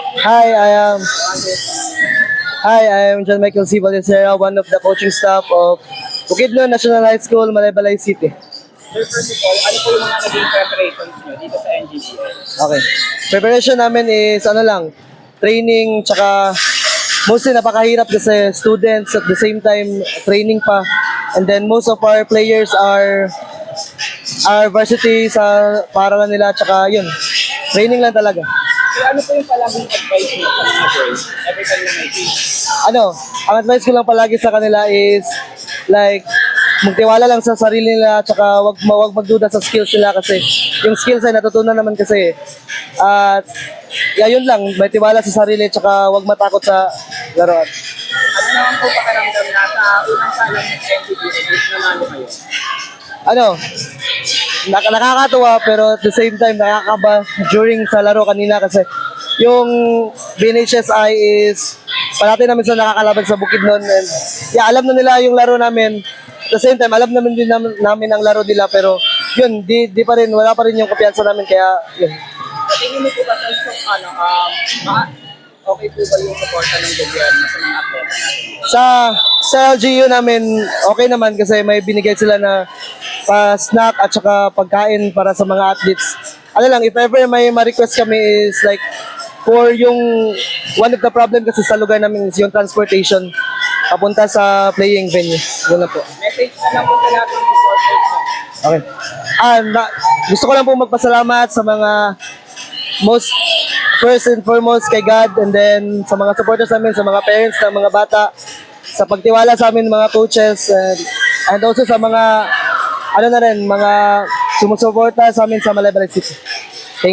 Hi, I am Hi, I am John Michael C. Valencia, one of the coaching staff of Bukidnon National High School, Malaybalay City. Sir, first of all, ano po yung mga naging preparations nyo dito sa NGBL? Okay. Preparation namin is training, tsaka mostly napakahirap kasi students at the same time training pa. And then most of our players are varsity sa paralan nila, tsaka yun, training lang talaga. So, ano po yung palaging advice nyo sa mga girls every time na may team? Ang advice ko lang palagi sa kanila is like magtiwala lang sa sarili nila, tsaka wag magduda sa skills nila kasi yung skills ay natutunan naman kasi. At yun lang, may tiwala sa sarili, tsaka wag matakot sa laruan. Ano naman po pakiramdam na sa unang salang ng NGBL is nanalo kayo? Nakakatuwa pero at the same time nakakaba during sa laro kanina kasi yung BNHSI is parati namin sa nakakalaban sa Bukidnon, and alam na nila yung laro namin. At the same time alam naman din namin ang laro nila, pero yun, di pa rin, wala pa rin yung kumpiyansa namin, kaya yun. Sa tingin mo po ba okay po ba yung suporta ng gobyerno sa mga atleta natin? Sa LGU namin, okay naman kasi may binigay sila na snack at saka pagkain para sa mga athletes. If ever may ma-request kami is like for yung one of the problem kasi sa lugar namin is yung transportation papunta sa playing venue. Yun na po. Message na lang po sa lahat ng supporters mo. Okay. Gusto ko lang po magpasalamat sa mga first and foremost kay God, and then sa mga supporters namin, sa mga parents ng mga bata, sa pagtiwala sa amin mga coaches, and also sa mga mga sumusuporta sa amin sa Malaybalay City.